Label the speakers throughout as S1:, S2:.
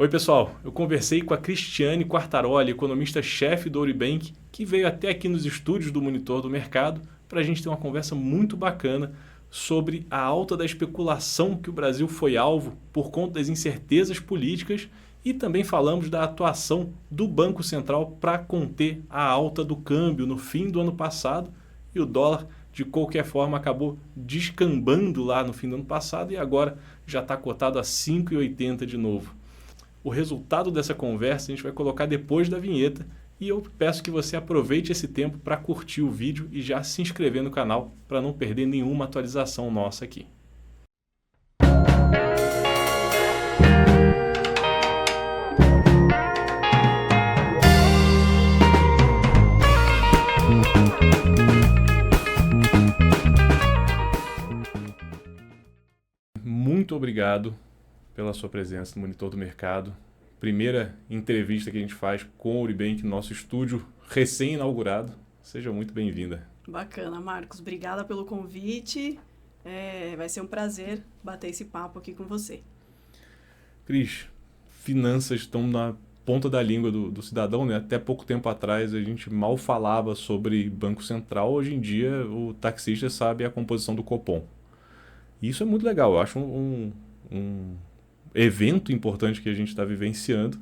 S1: Oi, pessoal. Eu conversei com a Cristiane Quartaroli, economista-chefe do Ouribank, que veio até aqui nos estúdios do Monitor do Mercado para a gente ter uma conversa muito bacana sobre a alta da especulação que o Brasil foi alvo por conta das incertezas políticas e também falamos da atuação do Banco Central para conter a alta do câmbio no fim do ano passado e o dólar, de qualquer forma, acabou descambando lá no fim do ano passado e agora já está cotado a 5,80 de novo. O resultado dessa conversa a gente vai colocar depois da vinheta e eu peço que você aproveite esse tempo para curtir o vídeo e já se inscrever no canal para não perder nenhuma atualização nossa aqui. Muito obrigado pela sua presença no Monitor do Mercado. Primeira entrevista que a gente faz com o Ouribank, nosso estúdio recém-inaugurado. Seja muito bem-vinda.
S2: Bacana, Marcos. Obrigada pelo convite. Vai ser um prazer bater esse papo aqui com você.
S1: Cris, finanças estão na ponta da língua do cidadão, né? Até pouco tempo atrás a gente mal falava sobre Banco Central. Hoje em dia o taxista sabe a composição do Copom. E isso é muito legal. Eu acho um evento importante que a gente está vivenciando,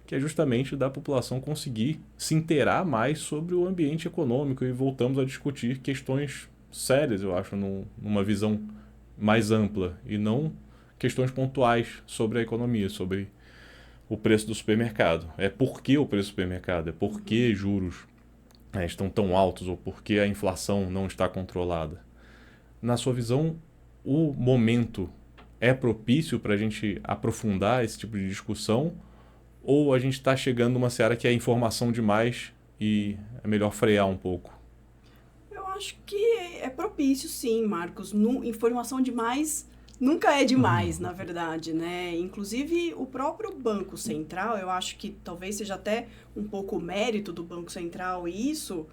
S1: que é justamente da população conseguir se inteirar mais sobre o ambiente econômico e voltamos a discutir questões sérias, eu acho, numa visão mais ampla e não questões pontuais sobre a economia, sobre o preço do supermercado. É por que o preço do supermercado, é por que juros estão tão altos ou por que a inflação não está controlada. Na sua visão, o momento é propício para a gente aprofundar esse tipo de discussão ou a gente está chegando numa seara que é informação demais e é melhor frear um pouco?
S2: Eu acho que é propício, sim, Marcos. Informação demais nunca é demais, na verdade, né? Inclusive, o próprio Banco Central, eu acho que talvez seja até um pouco o mérito do Banco Central isso.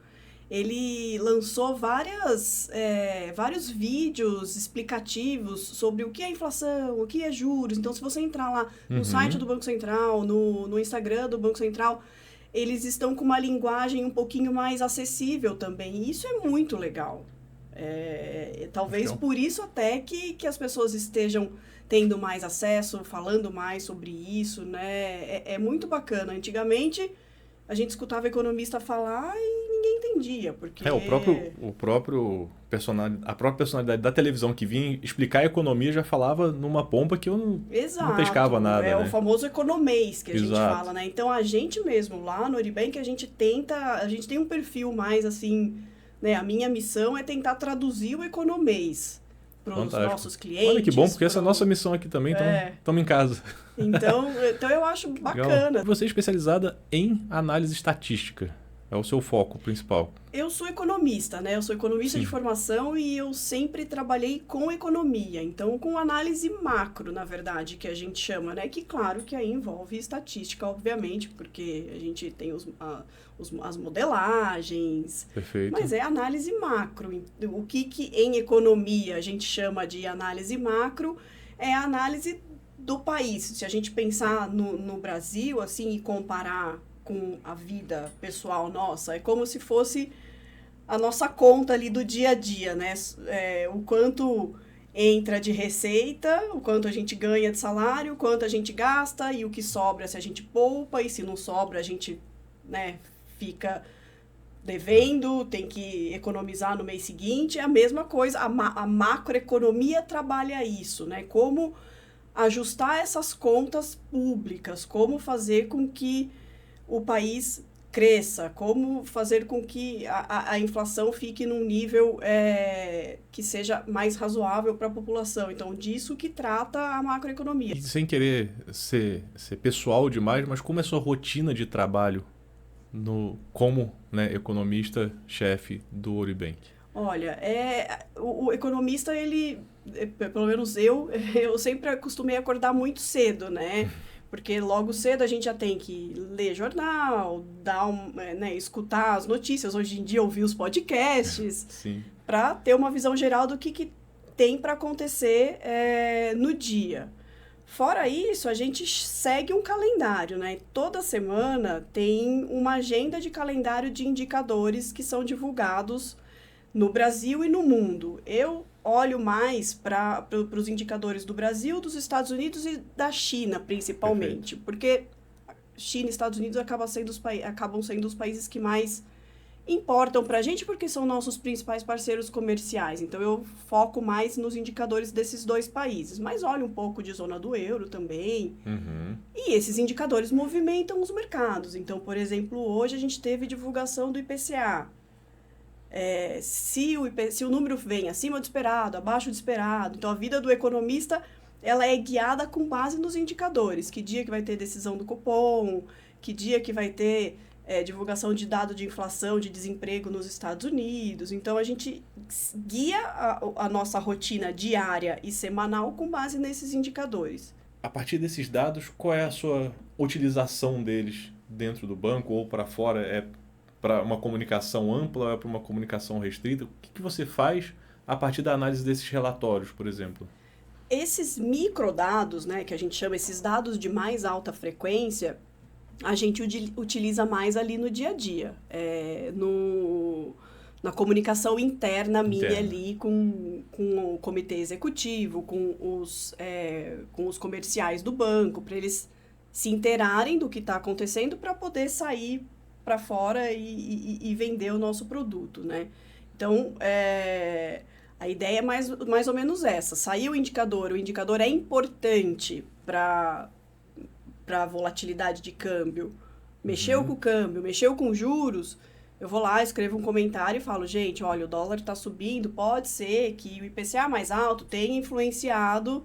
S2: Ele lançou vários vídeos explicativos sobre o que é inflação, o que é juros. Então, se você entrar lá no site do Banco Central, no Instagram do Banco Central, eles estão com uma linguagem um pouquinho mais acessível também. E isso é muito legal. Talvez por isso até que as pessoas estejam tendo mais acesso, falando mais sobre isso, né? É muito bacana. Antigamente, a gente escutava economista falar e ninguém entendia, porque...
S1: A própria personalidade da televisão que vinha explicar a economia já falava numa pompa que eu não pescava nada, né?
S2: O famoso economês que a gente fala, né? Então, a gente mesmo, lá no Ouribank, a gente tem um perfil mais assim, né? A minha missão é tentar traduzir o economês para os nossos clientes.
S1: Olha que bom, porque essa é a nossa missão aqui também, estamos em casa.
S2: Então eu acho bacana.
S1: Legal. Você é especializada em análise estatística, é o seu foco principal.
S2: Eu sou economista, né? Eu sou economista de formação e eu sempre trabalhei com economia, então com análise macro, na verdade, que a gente chama, né? Que claro que aí envolve estatística, obviamente, porque a gente tem as modelagens.
S1: Perfeito.
S2: Mas é análise macro. O que em economia a gente chama de análise macro é a análise do país. Se a gente pensar no Brasil, assim, e comparar com a vida pessoal nossa, é como se fosse a nossa conta ali do dia a dia, né? O quanto entra de receita, o quanto a gente ganha de salário, o quanto a gente gasta e o que sobra se a gente poupa, e se não sobra a gente, né, fica devendo, tem que economizar no mês seguinte. É a mesma coisa, a macroeconomia trabalha isso, né? Como ajustar essas contas públicas, como fazer com que o país cresça, como fazer com que a inflação fique num nível que seja mais razoável para a população. Então, disso que trata a macroeconomia.
S1: E sem querer ser pessoal demais, mas como é a sua rotina de trabalho como, né, economista-chefe do Ouribank?
S2: Olha, o economista, ele, pelo menos eu sempre acostumei a acordar muito cedo, né? Porque logo cedo a gente já tem que ler jornal, escutar as notícias, hoje em dia ouvir os podcasts, para ter uma visão geral do que tem para acontecer no dia. Fora isso, a gente segue um calendário, né? Toda semana tem uma agenda de calendário de indicadores que são divulgados no Brasil e no mundo. Eu olho mais para os indicadores do Brasil, dos Estados Unidos e da China, principalmente.
S1: Perfeito.
S2: Porque China e Estados Unidos acabam sendo os países que mais importam para a gente, porque são nossos principais parceiros comerciais. Então, eu foco mais nos indicadores desses dois países. Mas olho um pouco de zona do euro também.
S1: Uhum.
S2: E esses indicadores movimentam os mercados. Então, por exemplo, hoje a gente teve divulgação do IPCA. Se o número vem acima do esperado, abaixo do esperado, então a vida do economista ela é guiada com base nos indicadores. Que dia que vai ter decisão do Copom, que dia que vai ter divulgação de dado de inflação, de desemprego nos Estados Unidos. Então, a gente guia a nossa rotina diária e semanal com base nesses indicadores.
S1: A partir desses dados, qual é a sua utilização deles dentro do banco ou para fora? É para uma comunicação ampla ou é para uma comunicação restrita? O que você faz a partir da análise desses relatórios, por exemplo?
S2: Esses microdados, né, que a gente chama esses dados de mais alta frequência, a gente utiliza mais ali no dia a dia, na comunicação interna minha ali com o comitê executivo, com os comerciais do banco, para eles se inteirarem do que está acontecendo para poder sair para fora e vender o nosso produto, né? Então, a ideia é mais ou menos essa. Saiu o indicador é importante para a volatilidade de câmbio, mexeu com o câmbio, mexeu com juros, eu vou lá, escrevo um comentário e falo, gente, olha, o dólar está subindo, pode ser que o IPCA mais alto tenha influenciado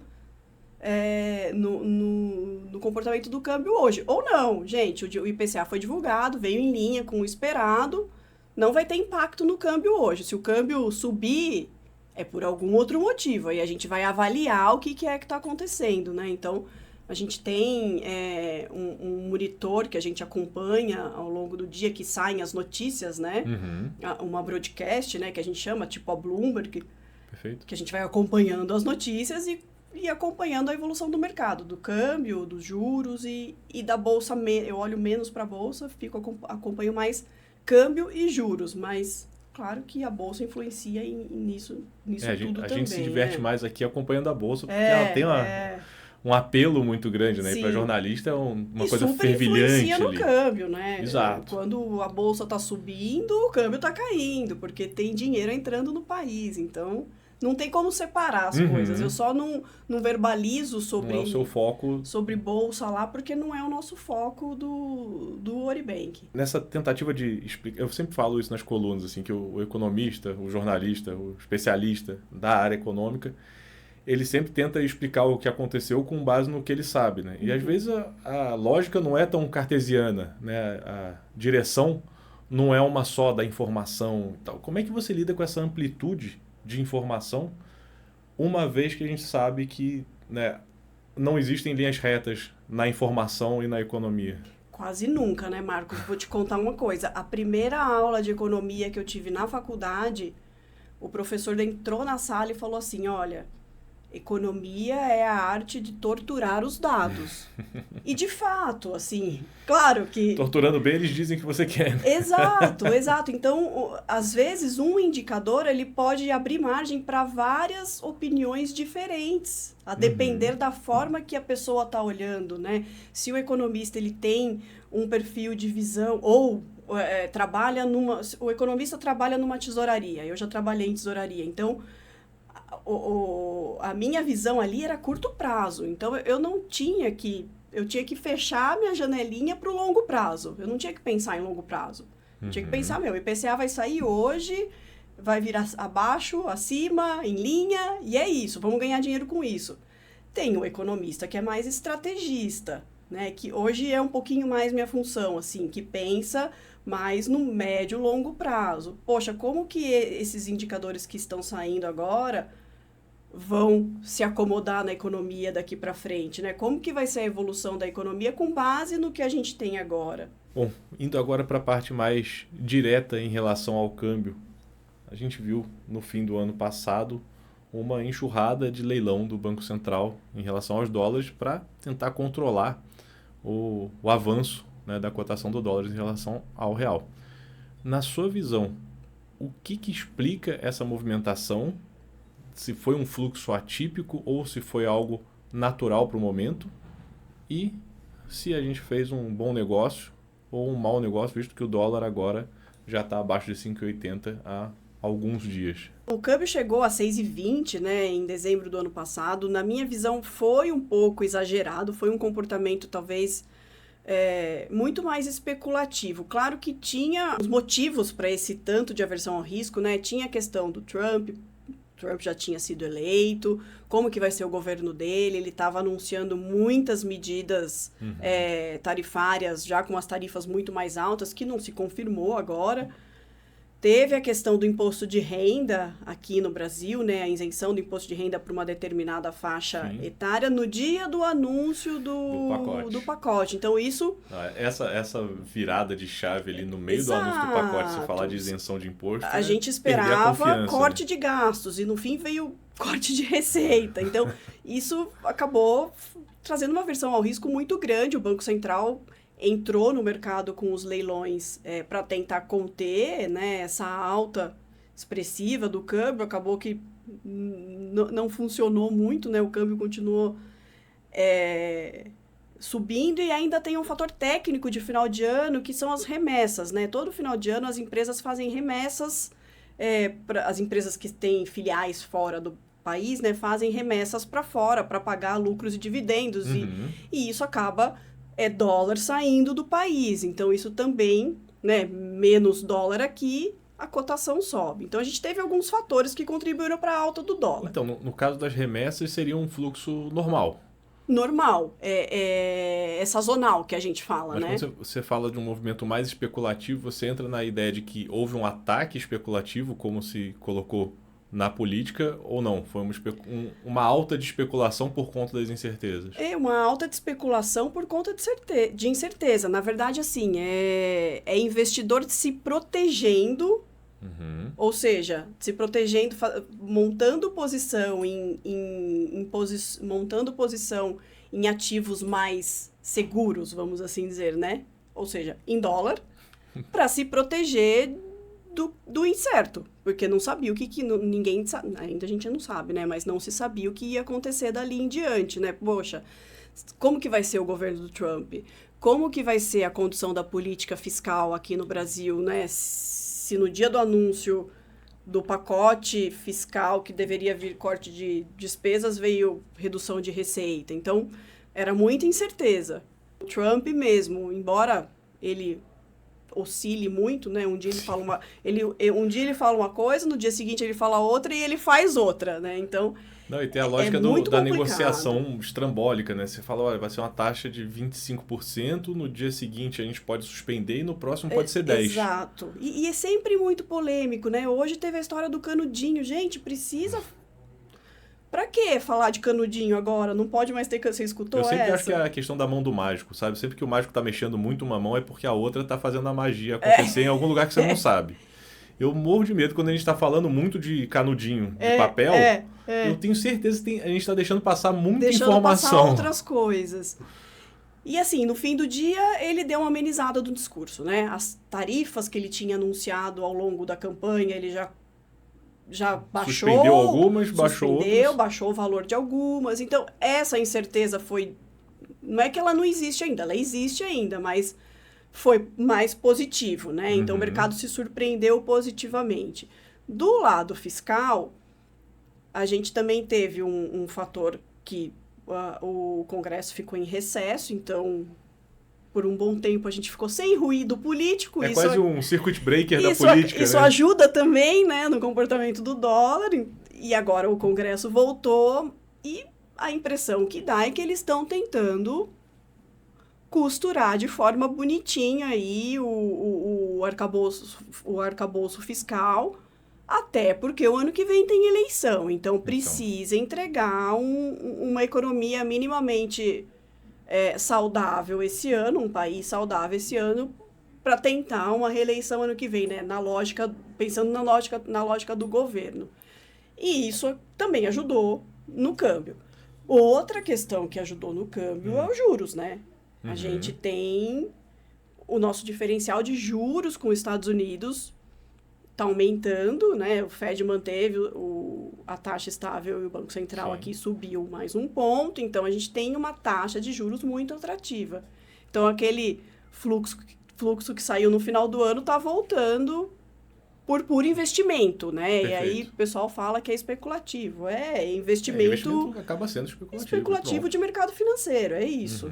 S2: no comportamento do câmbio hoje. Ou não, gente, o IPCA foi divulgado, veio em linha com o esperado, não vai ter impacto no câmbio hoje. Se o câmbio subir, é por algum outro motivo, aí a gente vai avaliar o que é que está acontecendo, né? Então, a gente tem um monitor que a gente acompanha ao longo do dia, que saem as notícias, né?
S1: Uhum.
S2: Uma broadcast, né? Que a gente chama, tipo a Bloomberg.
S1: Perfeito.
S2: Que a gente vai acompanhando as notícias e acompanhando a evolução do mercado, do câmbio, dos juros e da bolsa. Eu olho menos para a bolsa, acompanho mais câmbio e juros, mas claro que a bolsa influencia nisso tudo também.
S1: A gente se diverte mais aqui acompanhando a bolsa, porque ela tem um apelo muito grande, né? E para jornalista é uma coisa fervilhante
S2: influencia no
S1: ali.
S2: Câmbio, né?
S1: Exato.
S2: Quando a bolsa está subindo, o câmbio está caindo, porque tem dinheiro entrando no país. Então, não tem como separar as coisas. Eu só não verbalizo sobre...
S1: Não é o seu foco.
S2: Sobre bolsa lá, porque não é o nosso foco do Oribank.
S1: Nessa tentativa de explicar... Eu sempre falo isso nas colunas, assim, que o economista, o jornalista, o especialista da área econômica, ele sempre tenta explicar o que aconteceu com base no que ele sabe, né? E às vezes a lógica não é tão cartesiana, né? A direção não é uma só da informação e tal. Como é que você lida com essa amplitude de informação, uma vez que a gente sabe que, né, não existem linhas retas na informação e na economia?
S2: Quase nunca, né, Marcos? Vou te contar uma coisa. A primeira aula de economia que eu tive na faculdade, o professor entrou na sala e falou assim, olha, economia é a arte de torturar os dados. E, de fato, assim, claro que...
S1: Torturando bem, eles dizem que você quer.
S2: Exato. Então, às vezes, um indicador, ele pode abrir margem para várias opiniões diferentes, a depender da forma que a pessoa está olhando, né? Se o economista, ele tem um perfil de visão, ou o economista trabalha numa tesouraria, eu já trabalhei em tesouraria, então... a minha visão ali era curto prazo, então eu tinha que fechar a minha janelinha para o longo prazo, eu não tinha que pensar em longo prazo, tinha que pensar, o IPCA vai sair hoje, vai virar abaixo, acima, em linha, e é isso, vamos ganhar dinheiro com isso. Tem o economista que é mais estrategista, né, que hoje é um pouquinho mais minha função, assim, que pensa mais no médio e longo prazo. Poxa, como que esses indicadores que estão saindo agora vão se acomodar na economia daqui para frente, né? Como que vai ser a evolução da economia com base no que a gente tem agora?
S1: Bom, indo agora para a parte mais direta em relação ao câmbio. A gente viu no fim do ano passado uma enxurrada de leilão do Banco Central em relação aos dólares para tentar controlar o avanço, né, da cotação do dólar em relação ao real. Na sua visão, o que explica essa movimentação? Se foi um fluxo atípico ou se foi algo natural para o momento? E se a gente fez um bom negócio ou um mau negócio, visto que o dólar agora já está abaixo de 5,80 há alguns dias.
S2: O câmbio chegou a 6,20, né, em dezembro do ano passado. Na minha visão, foi um pouco exagerado, foi um comportamento talvez muito mais especulativo. Claro que tinha os motivos para esse tanto de aversão ao risco, né? Tinha a questão do Trump já tinha sido eleito, como que vai ser o governo dele, ele estava anunciando muitas medidas tarifárias, já com as tarifas muito mais altas, que não se confirmou agora. Teve a questão do imposto de renda aqui no Brasil, né, a isenção do imposto de renda para uma determinada faixa etária no dia do anúncio do pacote. Então, isso...
S1: Essa virada de chave ali no meio do anúncio do pacote, você falar de isenção de imposto...
S2: A gente esperava corte de gastos e, no fim, veio corte de receita. Então, isso acabou trazendo uma aversão ao risco muito grande. O Banco Central entrou no mercado com os leilões para tentar conter, né, essa alta expressiva do câmbio. Acabou que não funcionou muito, né? O câmbio continuou subindo e ainda tem um fator técnico de final de ano, que são as remessas, né? Todo final de ano as empresas fazem remessas, as empresas que têm filiais fora do país, né, fazem remessas para fora para pagar lucros e dividendos. E isso acaba... dólar saindo do país. Então, isso também, né, menos dólar aqui, a cotação sobe. Então, a gente teve alguns fatores que contribuíram para a alta do dólar.
S1: Então, no caso das remessas, seria um fluxo normal?
S2: Normal. É sazonal, que a gente fala,
S1: mas
S2: né?
S1: Quando você fala de um movimento mais especulativo, você entra na ideia de que houve um ataque especulativo, como se colocou na política, ou não? Foi uma alta de especulação por conta das incertezas?
S2: Uma alta de especulação por conta de incerteza. Na verdade, assim, é investidor se protegendo, ou seja, se protegendo, montando posição montando posição em ativos mais seguros, vamos assim dizer, né? Ou seja, em dólar, para se proteger do incerto, porque não sabia o que ninguém sabe, ainda a gente não sabe, né? Mas não se sabia o que ia acontecer dali em diante, né? Poxa, como que vai ser o governo do Trump? Como que vai ser a condução da política fiscal aqui no Brasil, né? Se no dia do anúncio do pacote fiscal que deveria vir corte de despesas, veio redução de receita. Então, era muita incerteza. O Trump mesmo, embora ele oscile muito, né? Um dia ele fala uma coisa, no dia seguinte ele fala outra e ele faz outra, né? Então,
S1: não, e tem a lógica da negociação estrambólica, né? Você fala, olha, vai ser uma taxa de 25%, no dia seguinte a gente pode suspender e no próximo pode ser 10%.
S2: Exato. E é sempre muito polêmico, né? Hoje teve a história do canudinho. Gente, precisa... Pra que falar de canudinho agora? Não pode mais ter... Você escutou essa?
S1: Eu sempre acho que é a questão da mão do mágico, sabe? Sempre que o mágico tá mexendo muito uma mão é porque a outra tá fazendo a magia acontecer em algum lugar que você não sabe. Eu morro de medo quando a gente tá falando muito de canudinho, de papel. Eu tenho certeza que a gente tá deixando passar muita informação.
S2: Passar outras coisas. E assim, no fim do dia, ele deu uma amenizada do discurso, né? As tarifas que ele tinha anunciado ao longo da campanha, ele já baixou.
S1: Suspendeu algumas, baixou outras.
S2: Baixou o valor de algumas. Então, essa incerteza foi... Não é que ela não existe ainda, ela existe ainda, mas foi mais positivo, né? Então, o mercado se surpreendeu positivamente. Do lado fiscal, a gente também teve um fator que o Congresso ficou em recesso, então... Por um bom tempo a gente ficou sem ruído político.
S1: É quase um circuit breaker da política,
S2: isso
S1: né?
S2: ajuda também, né, no comportamento do dólar. E agora o Congresso voltou e a impressão que dá é que eles estão tentando costurar de forma bonitinha aí o arcabouço fiscal, até porque o ano que vem tem eleição. Então precisa entregar uma economia minimamente... saudável esse ano, um país saudável esse ano, para tentar uma reeleição ano que vem, né? Pensando na lógica do governo. E isso também ajudou no câmbio. Outra questão que ajudou no câmbio é os juros, né? A gente tem o nosso diferencial de juros com os Estados Unidos está aumentando, né? O Fed manteve a taxa estável e o Banco Central aqui subiu mais um ponto. Então, a gente tem uma taxa de juros muito atrativa. Então, aquele fluxo que saiu no final do ano está voltando por puro investimento, né?
S1: Perfeito.
S2: E aí o pessoal fala que é especulativo. Investimento
S1: acaba sendo especulativo.
S2: Especulativo de mercado financeiro, é isso.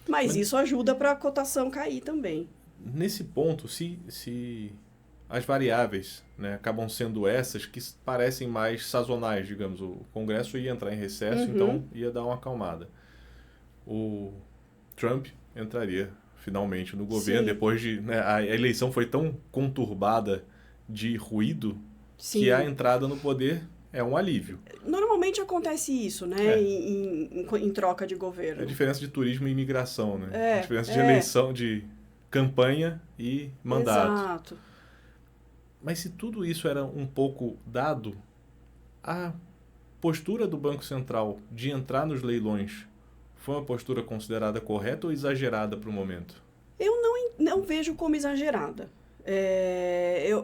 S2: Mas isso ajuda para a cotação cair também.
S1: Nesse ponto, se as variáveis, né, acabam sendo essas que parecem mais sazonais, digamos, o Congresso ia entrar em recesso, então ia dar uma acalmada. O Trump entraria finalmente no governo, depois de... Né, a eleição foi tão conturbada de ruído que a entrada no poder é um alívio.
S2: Normalmente acontece isso, né? Em troca de governo.
S1: É a diferença de turismo e imigração, né? A diferença de eleição, de campanha e mandato.
S2: Exato.
S1: Mas se tudo isso era um pouco dado, a postura do Banco Central de entrar nos leilões foi uma postura considerada correta ou exagerada para o momento?
S2: Eu não vejo como exagerada.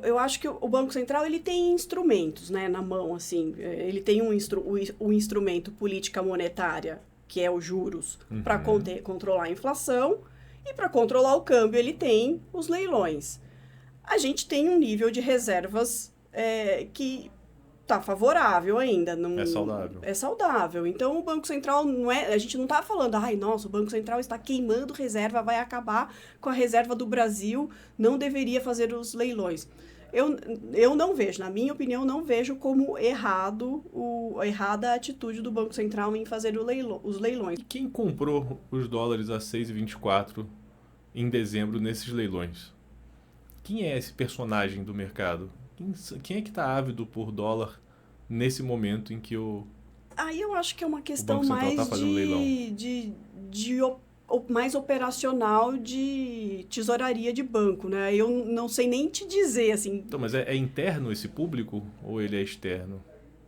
S2: Eu acho que o Banco Central ele tem instrumentos, né, na mão, assim. Ele tem um instrumento política monetária, que é os juros, para controlar a inflação, e para controlar o câmbio ele tem os leilões. A gente tem um nível de reservas que está favorável ainda. Não,
S1: é saudável.
S2: É saudável. Então, o Banco Central não é... A gente não está falando, nossa, o Banco Central está queimando reserva, vai acabar com a reserva do Brasil, não deveria fazer os leilões. Eu não vejo, na minha opinião, não vejo como errada a atitude do Banco Central em fazer os leilões.
S1: E quem comprou os dólares a 6,24 em dezembro nesses leilões? Quem é esse personagem do mercado? Quem é que está ávido por dólar nesse momento em que
S2: Aí eu acho que é uma questão mais mais operacional de tesouraria de banco, né? Eu não sei nem te dizer, assim...
S1: Então, mas é interno esse público ou ele é externo?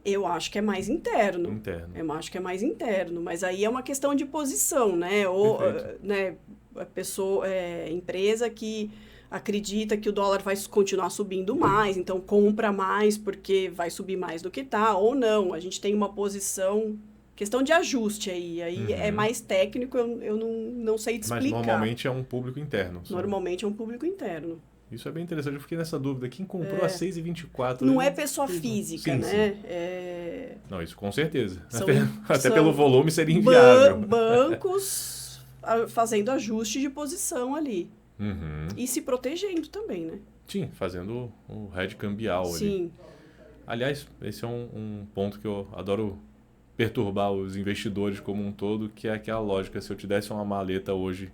S2: Eu acho que é mais interno. Eu acho que é mais interno, mas aí é uma questão de posição, né? Ou, né, a pessoa, empresa que acredita que o dólar vai continuar subindo mais, então compra mais porque vai subir mais do que tá, ou não. A gente tem uma posição, questão de ajuste aí é mais técnico, eu não sei te explicar.
S1: Mas normalmente é um público interno.
S2: Normalmente é um público interno.
S1: Isso é bem interessante, eu fiquei nessa dúvida. Quem comprou a 6,24?
S2: Não é pessoa física, né?
S1: Sim. Não, isso com certeza. Até pelo volume seria inviável.
S2: Bancos fazendo ajuste de posição ali. E se protegendo também, né?
S1: Sim, fazendo o hedge cambial ali.
S2: Sim.
S1: Aliás, esse é um ponto que eu adoro perturbar os investidores como um todo, que é aquela lógica, se eu te desse uma maleta hoje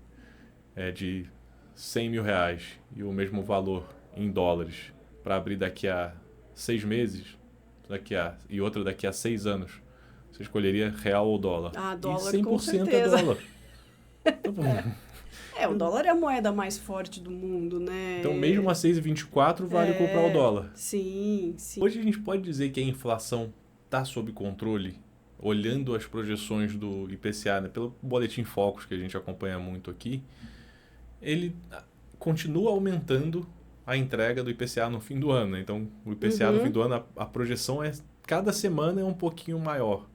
S1: de 100 mil reais e o mesmo valor em dólares para abrir daqui a 6 meses e outra daqui a 6 anos, você escolheria real ou dólar?
S2: Dólar,
S1: e 100%
S2: com certeza.
S1: é dólar.
S2: O dólar é a moeda mais forte do mundo, né?
S1: Então, mesmo a 6,24 vale comprar o dólar.
S2: Sim.
S1: Hoje a gente pode dizer que a inflação está sob controle, olhando as projeções do IPCA, né, pelo Boletim Focus que a gente acompanha muito aqui, ele continua aumentando a entrega do IPCA no fim do ano. Né? Então, o IPCA no fim do ano, a projeção cada semana é um pouquinho maior.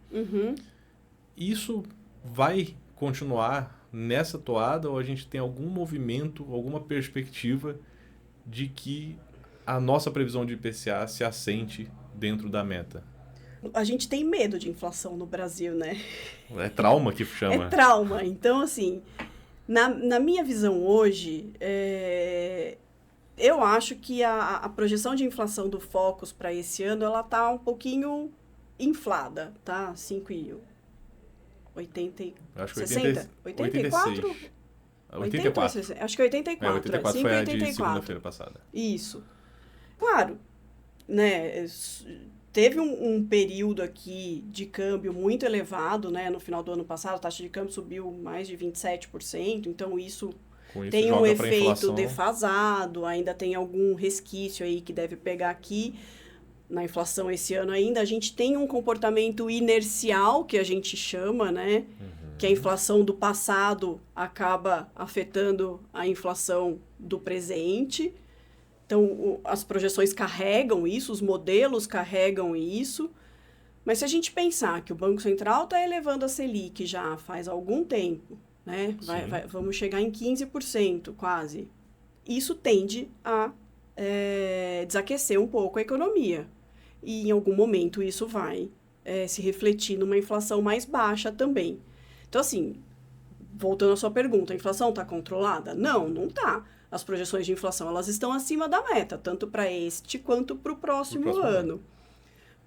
S1: Isso vai continuar nessa toada ou a gente tem algum movimento, alguma perspectiva de que a nossa previsão de IPCA se assente dentro da meta?
S2: A gente tem medo de inflação no Brasil, né?
S1: É trauma que chama.
S2: É trauma. Então, assim, na minha visão hoje, eu acho que a projeção de inflação do Focus para esse ano, ela tá um pouquinho inflada, tá? 5,80...
S1: Acho que
S2: 60? 84?
S1: 84.
S2: Acho que 84.
S1: 84 foi a de segunda-feira passada.
S2: Isso. Claro, né? Teve um período aqui de câmbio muito elevado, né? No final do ano passado, a taxa de câmbio subiu mais de 27%, então isso tem um efeito defasado, ainda tem algum resquício aí que deve pegar aqui. na inflação esse ano ainda, a gente tem um comportamento inercial, que a gente chama, né? Que a inflação do passado acaba afetando a inflação do presente. Então, as projeções carregam isso, os modelos carregam isso. Mas se a gente pensar que o Banco Central está elevando a Selic já faz algum tempo, né? Vamos chegar em 15% quase. Isso tende a desaquecer um pouco a economia. E em algum momento isso vai se refletir numa inflação mais baixa também. Então, assim, voltando à sua pergunta, a inflação está controlada? Não, não está. As projeções de inflação, elas estão acima da meta, tanto para este quanto para o próximo ano.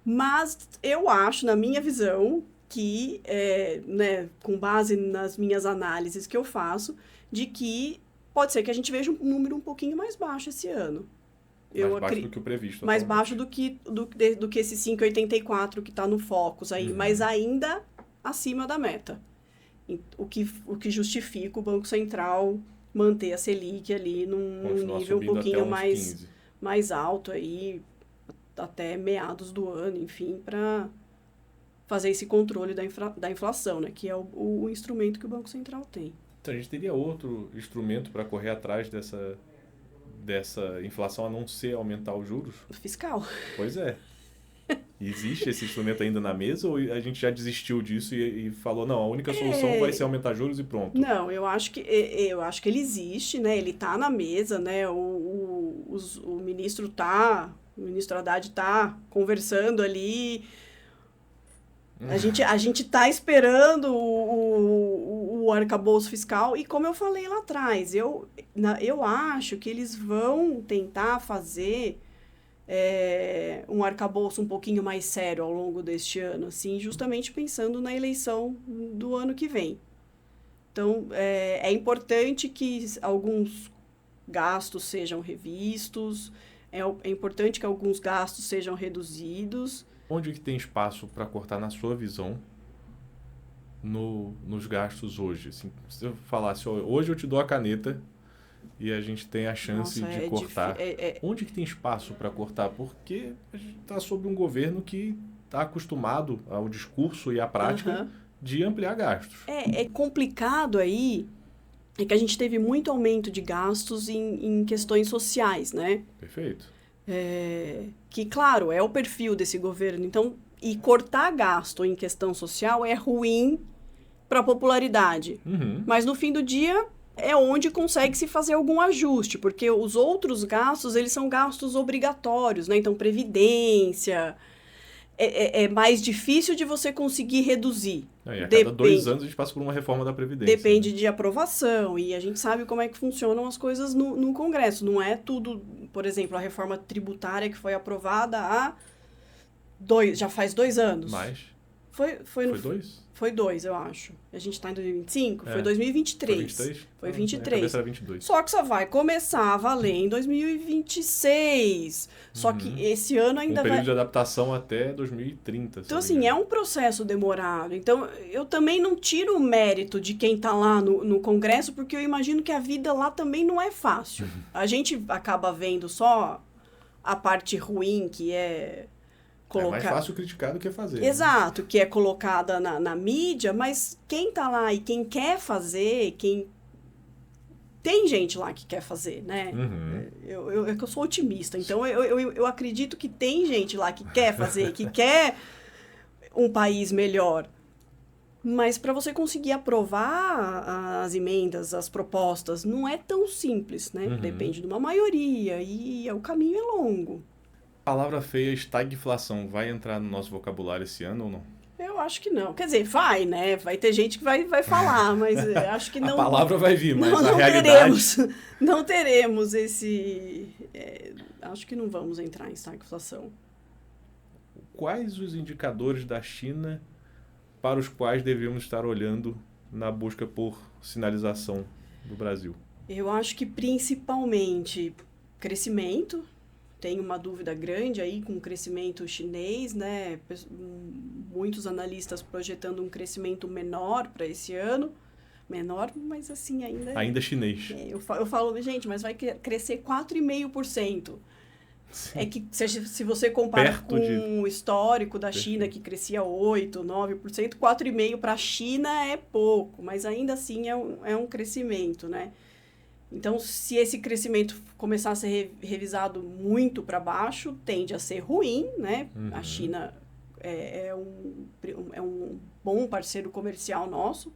S2: Mas eu acho, na minha visão, que, né, com base nas minhas análises que eu faço, de que pode ser que a gente veja um número um pouquinho mais baixo esse ano.
S1: Mais baixo do que o previsto.
S2: Mais baixo do que esse 5,84 que está no Focus aí, mas ainda acima da meta. O que justifica o Banco Central manter a Selic ali num nível um pouquinho mais alto aí, até meados do ano, enfim, para fazer esse controle da inflação, né? Que é o instrumento que o Banco Central tem.
S1: Então, a gente teria outro instrumento para correr atrás dessa inflação, a não ser aumentar os juros?
S2: Fiscal.
S1: Pois é. Existe esse instrumento ainda na mesa ou a gente já desistiu disso e falou, não, a única solução vai ser aumentar juros e pronto?
S2: Não, eu acho que ele existe, né? Ele está na mesa, né? O ministro Haddad está conversando ali. A gente está esperando o arcabouço fiscal e, como eu falei lá atrás, eu acho que eles vão tentar fazer um arcabouço um pouquinho mais sério ao longo deste ano, assim, justamente pensando na eleição do ano que vem. Então, é importante que alguns gastos sejam revistos, é importante que alguns gastos sejam reduzidos.
S1: Onde que tem espaço para cortar, na sua visão, nos gastos hoje? Assim, se eu falasse, hoje eu te dou a caneta e a gente tem a chance de cortar. Onde que tem espaço para cortar? Porque a gente está sob um governo que está acostumado ao discurso e à prática de ampliar gastos.
S2: É complicado aí, é que a gente teve muito aumento de gastos em questões sociais, né?
S1: Perfeito.
S2: Que, claro, é o perfil desse governo. Então, e cortar gasto em questão social é ruim para a popularidade. Mas, no fim do dia, é onde consegue se fazer algum ajuste, porque os outros gastos, eles são gastos obrigatórios, né? Então, previdência, é mais difícil de você conseguir reduzir.
S1: E a cada 2 anos a gente passa por uma reforma da Previdência.
S2: Depende de aprovação, e a gente sabe como é que funcionam as coisas no Congresso. Não é tudo, por exemplo, a reforma tributária que foi aprovada já faz 2 anos.
S1: Mais?
S2: Foi
S1: 2?
S2: Foi 2, eu acho. A gente está em 2025? Foi 2023.
S1: Foi 23?
S2: Foi 23.
S1: Cabeça era 22.
S2: Só que só vai começar a valer em 2026. Só que esse ano ainda vai...
S1: período de adaptação até 2030.
S2: Então, assim, é um processo demorado. Então, eu também não tiro o mérito de quem está lá no Congresso, porque eu imagino que a vida lá também não é fácil. A gente acaba vendo só a parte ruim, que é...
S1: É mais fácil criticar do que fazer.
S2: Exato, que é colocada na mídia, mas quem tá lá e quem quer fazer, tem gente lá que quer fazer, né? Eu sou otimista, então eu acredito que tem gente lá que quer fazer, que quer um país melhor. Mas para você conseguir aprovar as emendas, as propostas, não é tão simples, né? Depende de uma maioria e o caminho é longo.
S1: A palavra feia, estagflação, vai entrar no nosso vocabulário esse ano ou não?
S2: Eu acho que não. Quer dizer, vai, né? Vai ter gente que vai falar, mas acho que não...
S1: A palavra vai vir, mas a realidade...
S2: Não teremos esse... acho que não vamos entrar em estagflação.
S1: Quais os indicadores da China para os quais devemos estar olhando na busca por sinalização do Brasil?
S2: Eu acho que principalmente crescimento. Tem uma dúvida grande aí com o crescimento chinês, né? Muitos analistas projetando um crescimento menor para esse ano. Menor, mas assim, ainda...
S1: Ainda chinês.
S2: Eu falo, gente, mas vai crescer 4,5%.
S1: Sim.
S2: É que se você compara
S1: Perto
S2: com o histórico da
S1: Perfeito.
S2: China, que crescia 8%, 9%, 4,5% para a China é pouco, mas ainda assim é um crescimento, né? Então, se esse crescimento começar a ser revisado muito para baixo, tende a ser ruim, né? A China é um bom parceiro comercial nosso,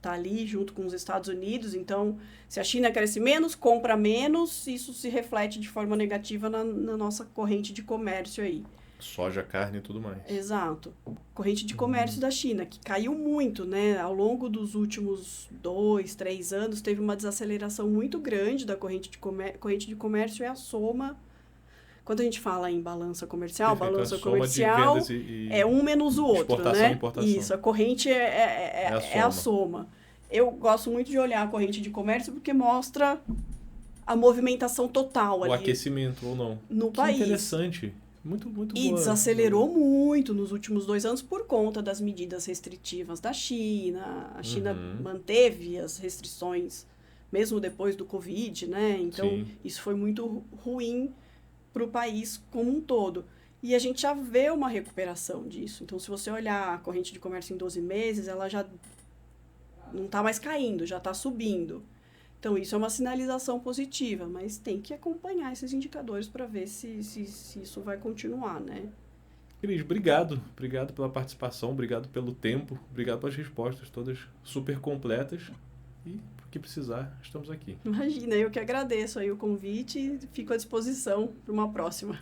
S2: tá ali junto com os Estados Unidos. Então, se a China cresce menos, compra menos, isso se reflete de forma negativa na nossa corrente de comércio aí.
S1: Soja, carne e tudo mais.
S2: Exato. Corrente de comércio da China, que caiu muito, né? Ao longo dos últimos 2, 3 anos, teve uma desaceleração muito grande da corrente de comércio é a soma. Quando a gente fala em balança comercial,
S1: Perfeito,
S2: balança
S1: a soma de
S2: comercial
S1: vendas e
S2: é um menos o outro,
S1: exportação
S2: né?
S1: e importação.
S2: Isso, a corrente é a soma. Eu gosto muito de olhar a corrente de comércio porque mostra a movimentação total ali
S1: O aquecimento ou não.
S2: no
S1: Que
S2: país.
S1: interessante. Muito, muito
S2: E
S1: boa.
S2: desacelerou muito nos últimos 2 anos por conta das medidas restritivas da China. A China manteve as restrições mesmo depois do Covid, né? Então,
S1: Sim.
S2: isso foi muito ruim para o país como um todo. E a gente já vê uma recuperação disso. Então, se você olhar a corrente de comércio em 12 meses, ela já não está mais caindo, já está subindo. Então, isso é uma sinalização positiva, mas tem que acompanhar esses indicadores para ver se isso vai continuar, né?
S1: Cris, obrigado. Obrigado pela participação, obrigado pelo tempo, obrigado pelas respostas, todas super completas. E, o que precisar, estamos aqui.
S2: Imagina, eu que agradeço aí o convite e fico à disposição para uma próxima.